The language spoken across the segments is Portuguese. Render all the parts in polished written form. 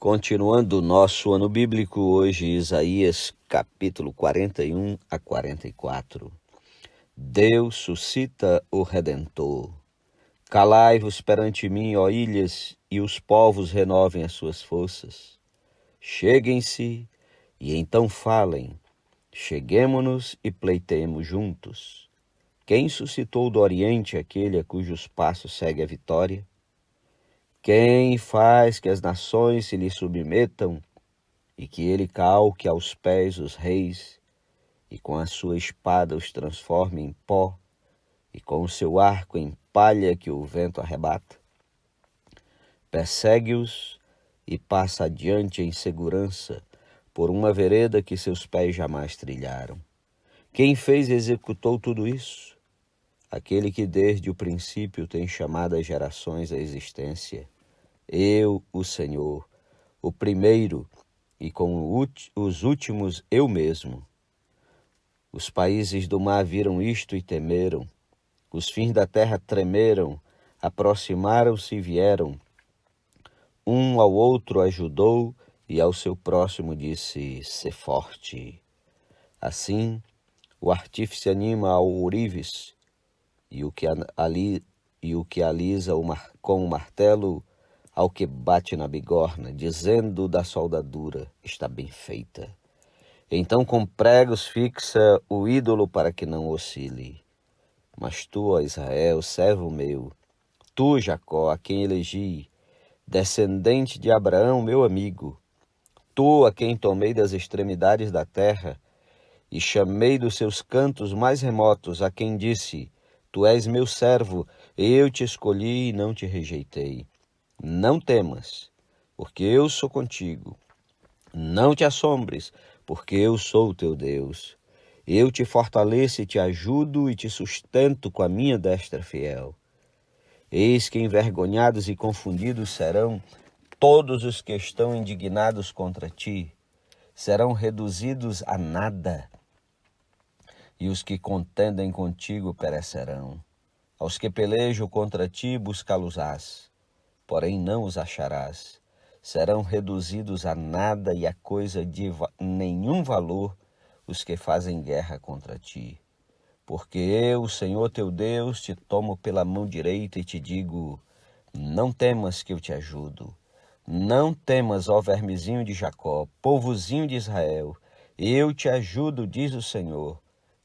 Continuando o nosso ano bíblico, hoje Isaías capítulo 41 a 44. Deus suscita o Redentor. Calai-vos perante mim, ó ilhas, e os povos renovem as suas forças. Cheguem-se e então falem. Cheguemo-nos e pleiteemos juntos. Quem suscitou do Oriente aquele a cujos passos segue a vitória? Quem faz que as nações se lhe submetam e que ele calque aos pés os reis e com a sua espada os transforme em pó e com o seu arco em palha que o vento arrebata? Persegue-os e passa adiante em segurança por uma vereda que seus pés jamais trilharam. Quem fez e executou tudo isso? Aquele que desde o princípio tem chamado as gerações à existência. Eu, o Senhor, o primeiro, e com os últimos eu mesmo. Os países do mar viram isto e temeram. Os fins da terra tremeram, aproximaram-se e vieram. Um ao outro ajudou e ao seu próximo disse: sê forte. Assim, o artífice anima ao ourives e o que alisa com o martelo ao que bate na bigorna, dizendo da soldadura: está bem feita. Então com pregos fixa o ídolo para que não oscile. Mas tu, ó Israel, servo meu, tu, Jacó, a quem elegi, descendente de Abraão, meu amigo, tu, a quem tomei das extremidades da terra e chamei dos seus cantos mais remotos, a quem disse: tu és meu servo, eu te escolhi e não te rejeitei. Não temas, porque eu sou contigo. Não te assombres, porque eu sou o teu Deus. Eu te fortaleço e te ajudo e te sustento com a minha destra fiel. Eis que envergonhados e confundidos serão todos os que estão indignados contra ti. Serão reduzidos a nada, e os que contendem contigo perecerão. Aos que pelejam contra ti buscá-los-ás, porém não os acharás. Serão reduzidos a nada e a coisa de nenhum valor os que fazem guerra contra ti. Porque eu, Senhor teu Deus, te tomo pela mão direita e te digo: não temas que eu te ajudo. Não temas, ó vermezinho de Jacó, povozinho de Israel. Eu te ajudo, diz o Senhor,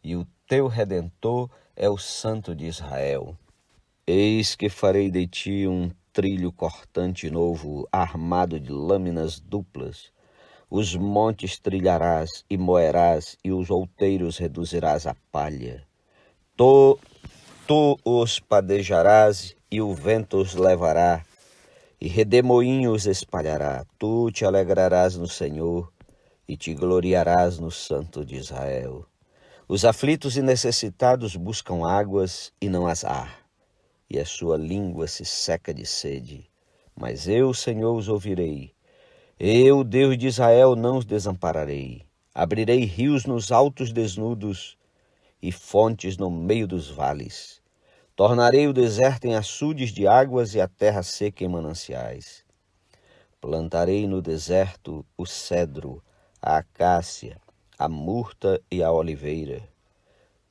e o teu Redentor é o Santo de Israel. Eis que farei de ti um trilho cortante novo, armado de lâminas duplas. Os montes trilharás e moerás, e os outeiros reduzirás a palha. Tu os padejarás, e o vento os levará, e redemoinho os espalhará. Tu te alegrarás no Senhor, e te gloriarás no Santo de Israel. Os aflitos e necessitados buscam águas, e não as há, e a sua língua se seca de sede. Mas eu, Senhor, os ouvirei. Eu, Deus de Israel, não os desampararei. Abrirei rios nos altos desnudos e fontes no meio dos vales. Tornarei o deserto em açudes de águas e a terra seca em mananciais. Plantarei no deserto o cedro, a acácia, a murta e a oliveira.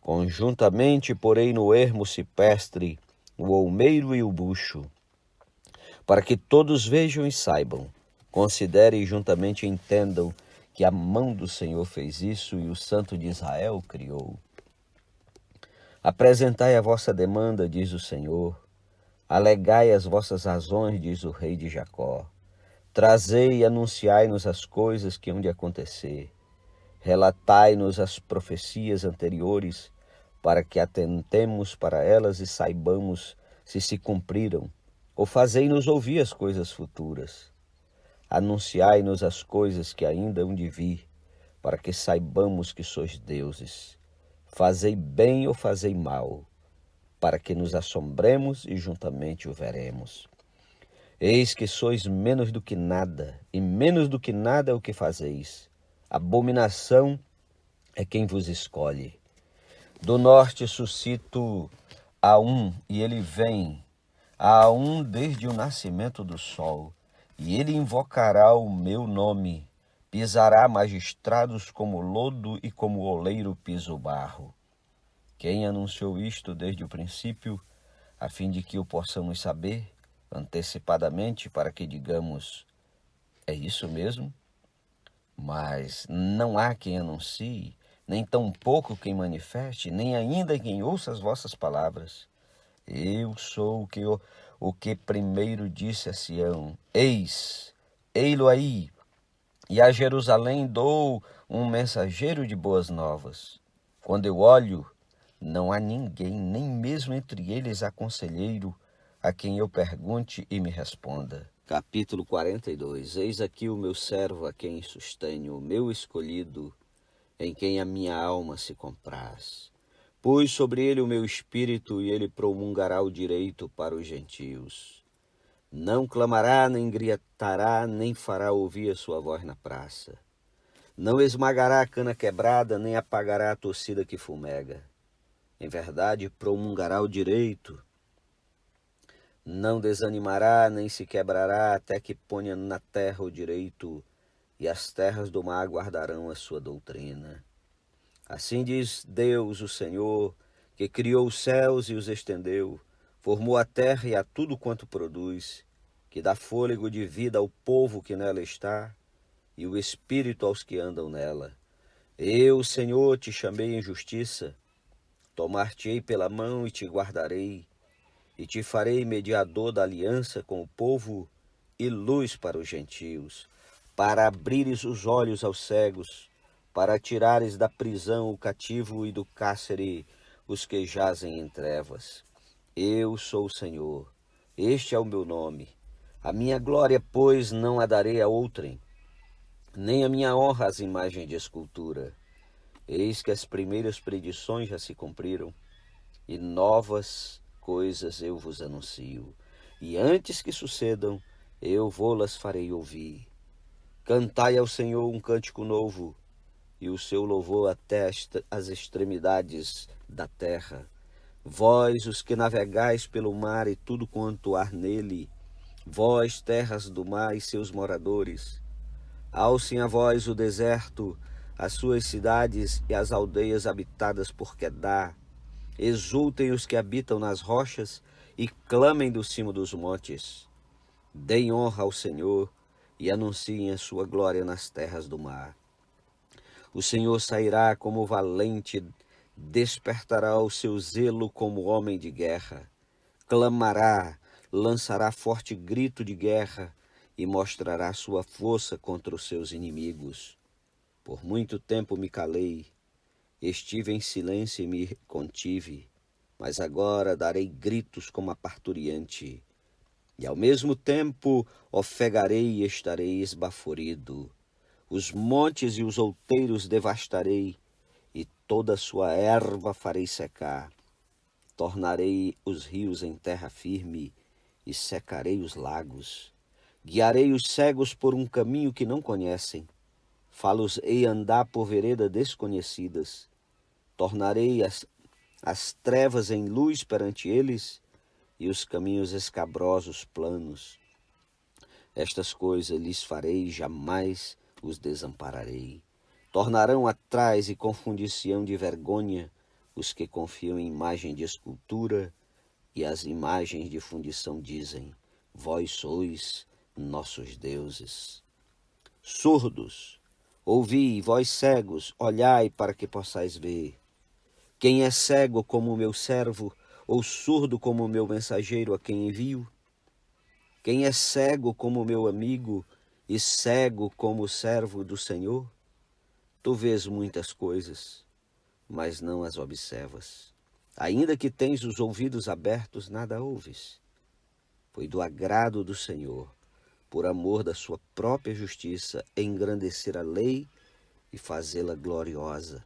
Conjuntamente porei no ermo cipestre o olmeiro e o bucho, para que todos vejam e saibam, considerem e juntamente entendam que a mão do Senhor fez isso e o Santo de Israel criou. Apresentai a vossa demanda, diz o Senhor, alegai as vossas razões, diz o rei de Jacó. Trazei e anunciai-nos as coisas que hão de acontecer. Relatai-nos as profecias anteriores, para que atentemos para elas e saibamos se cumpriram, ou fazei-nos ouvir as coisas futuras. Anunciai-nos as coisas que ainda hão de vir, para que saibamos que sois deuses. Fazei bem ou fazei mal, para que nos assombremos e juntamente o veremos. Eis que sois menos do que nada, e menos do que nada é o que fazeis. Abominação é quem vos escolhe. Do norte suscito a um, e ele vem, a um desde o nascimento do sol, E ele invocará o meu nome, pisará magistrados como lodo e como oleiro pisa o barro. Quem anunciou isto desde o princípio, a fim de que o possamos saber antecipadamente, para que digamos, é isso mesmo? Mas não há quem anuncie, nem tampouco quem manifeste, nem ainda quem ouça as vossas palavras. Eu sou o que primeiro disse a Sião, ei-lo aí, e a Jerusalém dou um mensageiro de boas novas. Quando eu olho, não há ninguém, nem mesmo entre eles há conselheiro, a quem eu pergunte e me responda. Capítulo 42. Eis aqui o meu servo a quem sustenho, o meu escolhido, em quem a minha alma se compraz. Pus sobre ele o meu espírito e ele promulgará o direito para os gentios. Não clamará, nem gritará, nem fará ouvir a sua voz na praça. Não esmagará a cana quebrada, nem apagará a torcida que fumega. Em verdade, promulgará o direito. Não desanimará, nem se quebrará, até que ponha na terra o direito, e as terras do mar guardarão a sua doutrina. Assim diz Deus, o Senhor, que criou os céus e os estendeu, formou a terra e a tudo quanto produz, que dá fôlego de vida ao povo que nela está, e o espírito aos que andam nela. Eu, Senhor, te chamei em justiça, tomar-te-ei pela mão e te guardarei, e te farei mediador da aliança com o povo e luz para os gentios, para abrires os olhos aos cegos, para tirares da prisão o cativo e do cárcere os que jazem em trevas. Eu sou o Senhor, este é o meu nome. A minha glória, pois, não a darei a outrem, nem a minha honra às imagens de escultura. Eis que as primeiras predições já se cumpriram, e novas coisas eu vos anuncio. E antes que sucedam, eu vô-las farei ouvir. Cantai ao Senhor um cântico novo, e o seu louvor até as extremidades da terra. Vós, os que navegais pelo mar e tudo quanto há nele, vós, terras do mar e seus moradores, alcem a vós o deserto, as suas cidades e as aldeias habitadas por Quedar. Exultem os que habitam nas rochas e clamem do cimo dos montes. Deem honra ao Senhor e anunciem a sua glória nas terras do mar. O Senhor sairá como valente, despertará o seu zelo como homem de guerra. Clamará, lançará forte grito de guerra e mostrará sua força contra os seus inimigos. Por muito tempo me calei, estive em silêncio e me contive, mas agora darei gritos como a parturiente, e ao mesmo tempo ofegarei e estarei esbaforido. Os montes e os outeiros devastarei, e toda a sua erva farei secar. Tornarei os rios em terra firme, e secarei os lagos. Guiarei os cegos por um caminho que não conhecem. Fá-los-ei andar por veredas desconhecidas. Tornarei as trevas em luz perante eles, e os caminhos escabrosos planos. Estas coisas lhes farei, jamais os desampararei. Tornarão atrás e confundir-se-ão de vergonha os que confiam em imagem de escultura, e as imagens de fundição dizem, vós sois nossos deuses. Surdos, ouvi, vós cegos, olhai para que possais ver. Quem é cego como o meu servo, ou surdo como o meu mensageiro a quem envio? Quem é cego como o meu amigo, e cego como o servo do Senhor? Tu vês muitas coisas, mas não as observas. Ainda que tens os ouvidos abertos, nada ouves. Foi do agrado do Senhor, por amor da sua própria justiça, engrandecer a lei e fazê-la gloriosa.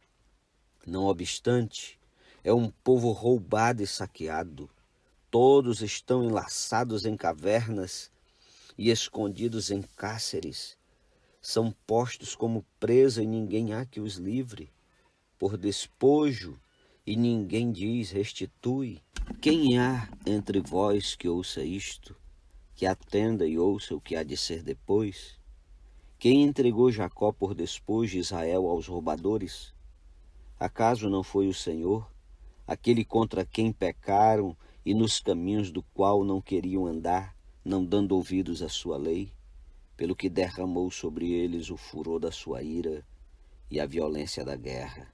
Não obstante, é um povo roubado e saqueado. Todos estão enlaçados em cavernas e escondidos em cárceres. São postos como presa e ninguém há que os livre. Por despojo e ninguém diz restitui. Quem há entre vós que ouça isto? que atenda e ouça o que há de ser depois? Quem entregou Jacó por despojo de Israel aos roubadores? Acaso não foi o Senhor, aquele contra quem pecaram e nos caminhos do qual não queriam andar, não dando ouvidos à sua lei, pelo que derramou sobre eles o furor da sua ira e a violência da guerra?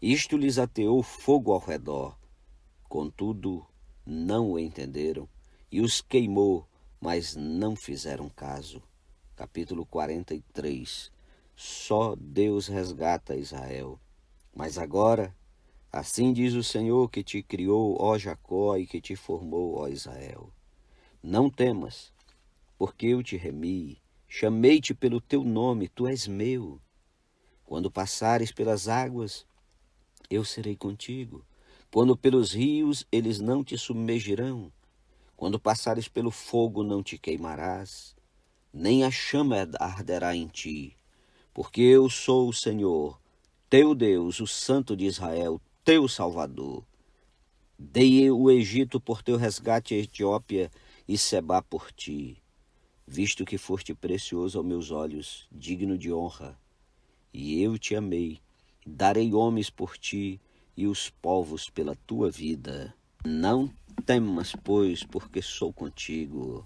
Isto lhes ateou fogo ao redor, contudo não o entenderam, e os queimou, mas não fizeram caso. Capítulo 43. Só Deus resgata Israel. Mas agora, assim diz o Senhor que te criou, ó Jacó, e que te formou, ó Israel. Não temas, porque eu te remi, chamei-te pelo teu nome, tu és meu. Quando passares pelas águas, eu serei contigo. Quando pelos rios, eles não te submergirão. Quando passares pelo fogo, não te queimarás, nem a chama arderá em ti. Porque eu sou o Senhor, teu Deus, o Santo de Israel, teu Salvador. Dei o Egito por teu resgate, a Etiópia e Sebá por ti, visto que foste precioso aos meus olhos, digno de honra. E eu te amei, darei homens por ti e os povos pela tua vida. Não temas, pois, porque sou contigo.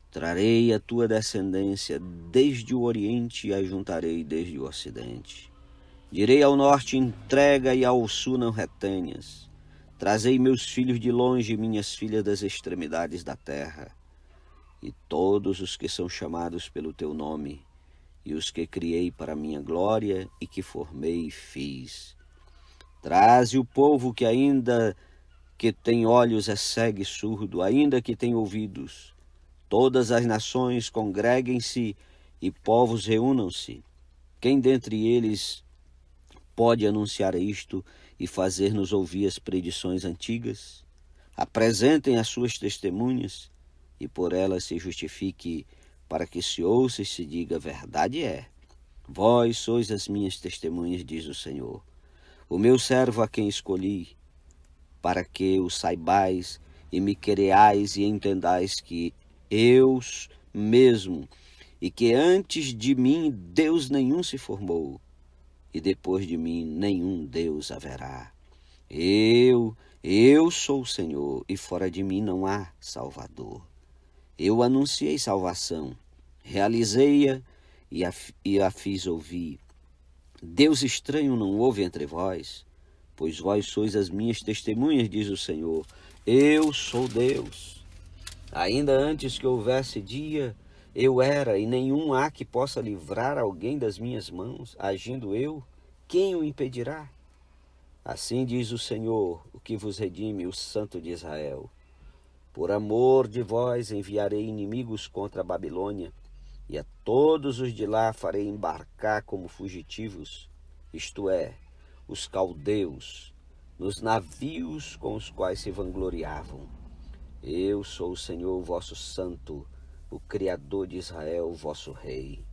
Trarei a tua descendência desde o Oriente e a juntarei desde o Ocidente. Direi ao norte, entrega, e ao sul não retenhas. Trazei meus filhos de longe, minhas filhas das extremidades da terra. E todos os que são chamados pelo teu nome, e os que criei para minha glória e que formei e fiz. Traze o povo que ainda que tem olhos é cego e surdo, ainda que tem ouvidos. Todas as nações congreguem-se e povos reúnam-se. Quem dentre eles pode anunciar isto e fazer-nos ouvir as predições antigas? Apresentem as suas testemunhas e por elas se justifique, para que se ouça e se diga: verdade é. Vós sois as minhas testemunhas, diz o Senhor, o meu servo a quem escolhi, para que o saibais e me quereais e entendais que eu mesmo, e que antes de mim Deus nenhum se formou, e depois de mim nenhum Deus haverá. Eu sou o Senhor, e fora de mim não há Salvador. Eu anunciei salvação, realizei-a e a fiz ouvir. Deus estranho não houve entre vós, pois vós sois as minhas testemunhas, diz o Senhor. Eu sou Deus. Ainda antes que houvesse dia, eu era, e nenhum há que possa livrar alguém das minhas mãos. Agindo eu, quem o impedirá? Assim diz o Senhor, o que vos redime, o Santo de Israel. Por amor de vós enviarei inimigos contra a Babilônia, e a todos os de lá farei embarcar como fugitivos, isto é, os caldeus, nos navios com os quais se vangloriavam. Eu sou o Senhor vosso Santo, o Criador de Israel, vosso Rei.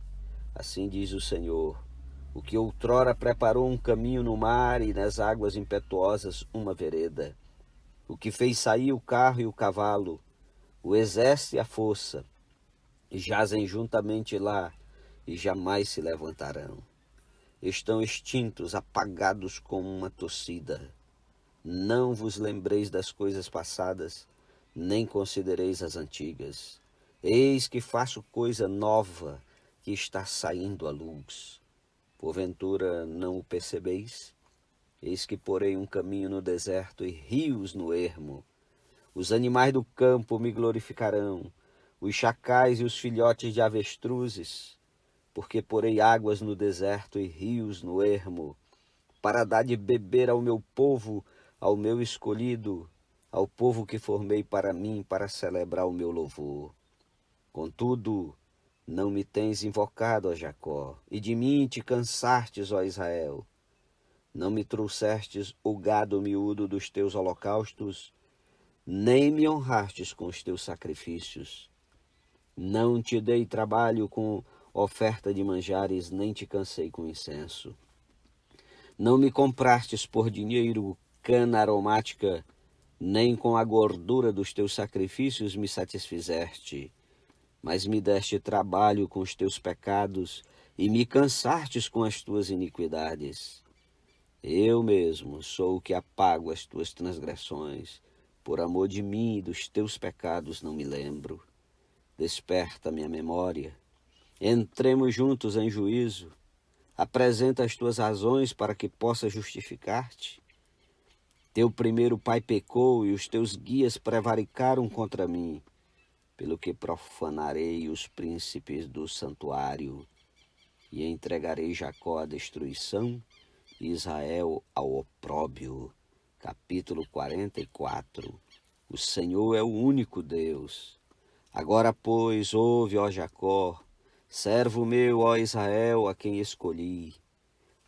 Assim diz o Senhor, o que outrora preparou um caminho no mar e nas águas impetuosas uma vereda, o que fez sair o carro e o cavalo, o exército e a força, jazem juntamente lá e jamais se levantarão. Estão extintos, apagados como uma tossida. Não vos lembreis das coisas passadas, nem considereis as antigas. Eis que faço coisa nova que está saindo à luz. Porventura não o percebeis? Eis que porei um caminho no deserto e rios no ermo. Os animais do campo me glorificarão, os chacais e os filhotes de avestruzes, porque porei águas no deserto e rios no ermo, para dar de beber ao meu povo, ao meu escolhido, ao povo que formei para mim, para celebrar o meu louvor. Contudo, não me tens invocado, ó Jacó, e de mim te cansastes, ó Israel. Não me trouxestes o gado miúdo dos teus holocaustos, nem me honrastes com os teus sacrifícios. Não te dei trabalho com oferta de manjares, nem te cansei com incenso. Não me comprastes por dinheiro cana aromática, nem com a gordura dos teus sacrifícios me satisfizeste, mas me deste trabalho com os teus pecados e me cansastes com as tuas iniquidades. Eu mesmo sou o que apago as tuas transgressões, por amor de mim e dos teus pecados não me lembro. Desperta minha memória, entremos juntos em juízo, apresenta as tuas razões para que possa justificar-te. Teu primeiro pai pecou e os teus guias prevaricaram contra mim, pelo que profanarei os príncipes do santuário e entregarei Jacó à destruição e Israel ao opróbio. Capítulo 44. O Senhor é o único Deus. Agora, pois, ouve, ó Jacó, servo meu, ó Israel, a quem escolhi.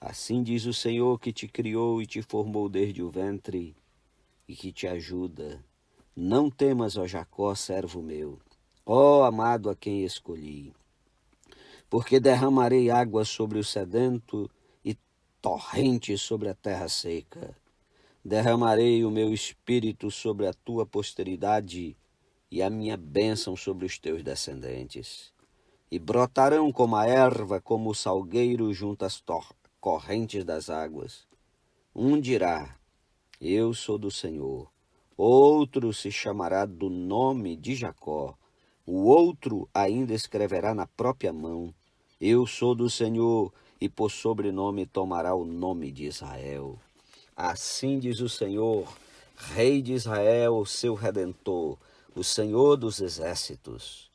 Assim diz o Senhor que te criou e te formou desde o ventre e que te ajuda. Não temas, ó Jacó, servo meu, ó amado a quem escolhi. Porque derramarei água sobre o sedento e torrentes sobre a terra seca. Derramarei o meu espírito sobre a tua posteridade e a minha bênção sobre os teus descendentes. E brotarão como a erva, como o salgueiro junto às correntes das águas. Um dirá, eu sou do Senhor. Outro se chamará do nome de Jacó. O outro ainda escreverá na própria mão, eu sou do Senhor, e por sobrenome tomará o nome de Israel. Assim diz o Senhor, Rei de Israel, seu Redentor, o Senhor dos exércitos.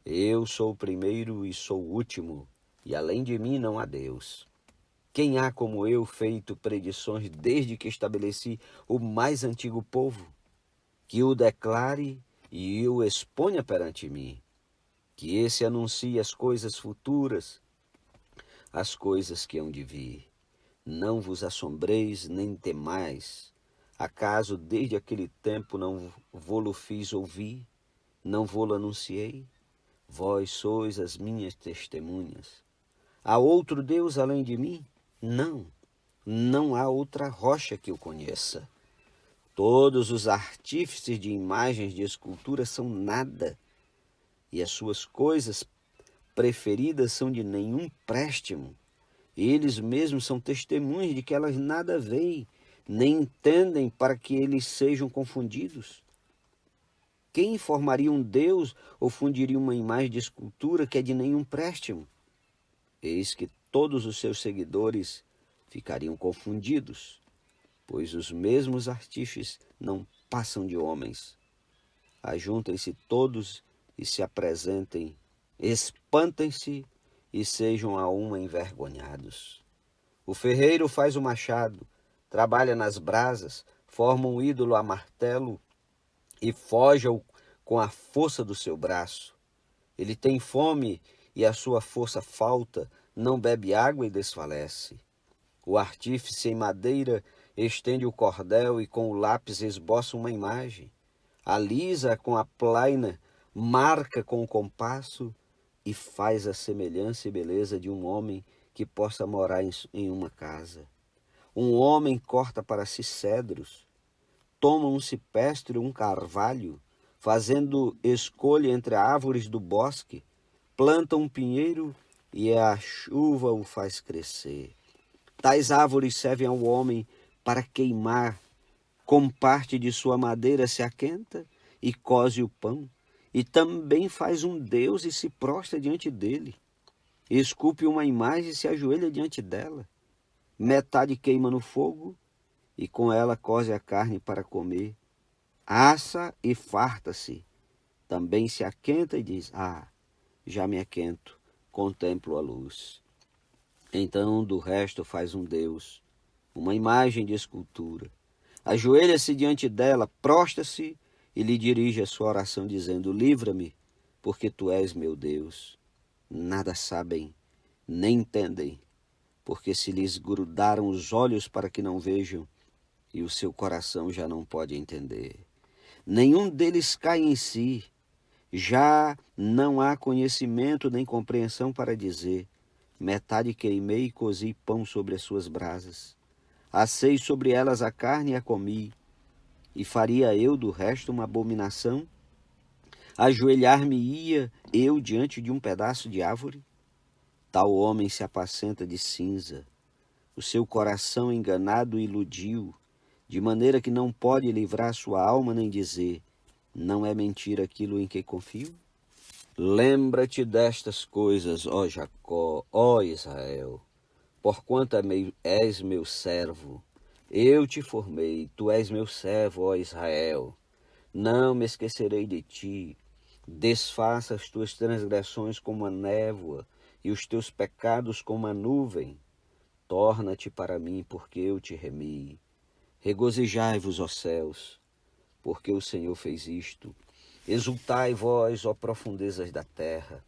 Eu sou o primeiro e sou o último, e além de mim não há Deus. Quem há como eu feito predições desde que estabeleci o mais antigo povo? Que o declare e o exponha perante mim. Que esse anuncie as coisas futuras, as coisas que hão de vir. Não vos assombreis nem temais. Acaso desde aquele tempo não vô-lo fiz ouvir? Não vô-lo anunciei? Vós sois as minhas testemunhas. Há outro Deus além de mim? Não, não há outra rocha que eu conheça. Todos os artífices de imagens de escultura são nada, e as suas coisas preferidas são de nenhum préstimo. Eles mesmos são testemunhas de que elas nada veem, nem entendem para que eles sejam confundidos. Quem formaria um Deus ou fundiria uma imagem de escultura que é de nenhum préstimo? Eis que todos os seus seguidores ficariam confundidos, pois os mesmos artífices não passam de homens. Ajuntem-se todos e se apresentem, espantem-se e sejam a uma envergonhados. O ferreiro faz o machado, trabalha nas brasas, forma um ídolo a martelo e forja-o com a força do seu braço. Ele tem fome e a sua força falta, não bebe água e desfalece. O artífice em madeira estende o cordel e com o lápis esboça uma imagem. Alisa com a plaina, marca com o compasso e faz a semelhança e beleza de um homem que possa morar em uma casa. Um homem corta para si cedros, toma um cipestre e um carvalho, fazendo escolha entre árvores do bosque, planta um pinheiro e a chuva o faz crescer. Tais árvores servem ao homem para queimar, com parte de sua madeira se aquenta e coze o pão, e também faz um Deus e se prostra diante dele. Esculpe uma imagem e se ajoelha diante dela. Metade queima no fogo, e com ela coze a carne para comer. Assa e farta-se. Também se aquenta e diz, já me aquento, contemplo a luz. Então do resto faz um Deus, uma imagem de escultura. Ajoelha-se diante dela, prostra-se e lhe dirige a sua oração dizendo, livra-me, porque tu és meu Deus. Nada sabem, nem entendem, porque se lhes grudaram os olhos para que não vejam, e o seu coração já não pode entender. Nenhum deles cai em si, já não há conhecimento nem compreensão para dizer, metade queimei e cozi pão sobre as suas brasas. Assei sobre elas a carne e a comi, E faria eu do resto uma abominação? Ajoelhar-me-ia eu diante de um pedaço de árvore? Tal homem se apacenta de cinza. O seu coração enganado iludiu, de maneira que não pode livrar sua alma nem dizer: não é mentira aquilo em que confio? Lembra-te destas coisas, ó Jacó, ó Israel, porquanto és meu servo. Eu te formei, tu és meu servo, ó Israel. Não me esquecerei de ti. Desfaça as tuas transgressões como a névoa e os teus pecados como a nuvem. Torna-te para mim, porque eu te remi. Regozijai-vos, ó céus, porque o Senhor fez isto. Exultai vós, ó profundezas da terra.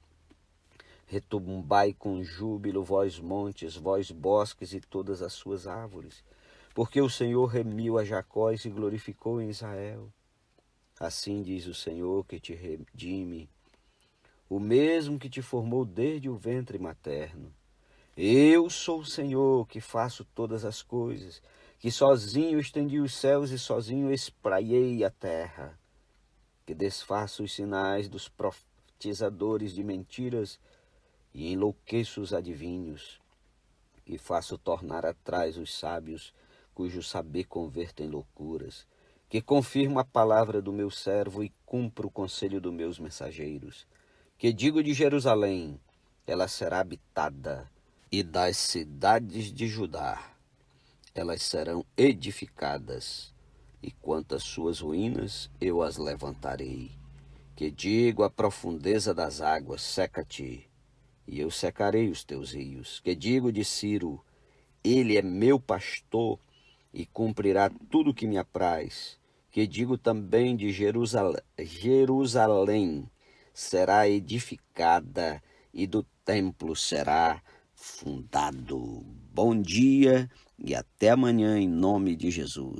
Retumbai com júbilo, vós montes, vós bosques e todas as suas árvores, porque o Senhor remiu a Jacó e se glorificou em Israel. Assim diz o Senhor que te redime, o mesmo que te formou desde o ventre materno. Eu sou o Senhor que faço todas as coisas, que sozinho estendi os céus e sozinho espraiei a terra, que desfaço os sinais dos profetizadores de mentiras e enlouqueço os adivinhos, e faço tornar atrás os sábios, cujo saber converto em loucuras, que confirmo a palavra do meu servo e cumpro o conselho dos meus mensageiros, que digo de Jerusalém, ela será habitada, e das cidades de Judá, elas serão edificadas, e quanto às suas ruínas, eu as levantarei. Que digo à profundeza das águas, seca-te, e eu secarei os teus rios. Que digo de Ciro, ele é meu pastor e cumprirá tudo o que me apraz. Que digo também de Jerusalém será edificada e do templo será fundado. Bom dia e até amanhã em nome de Jesus.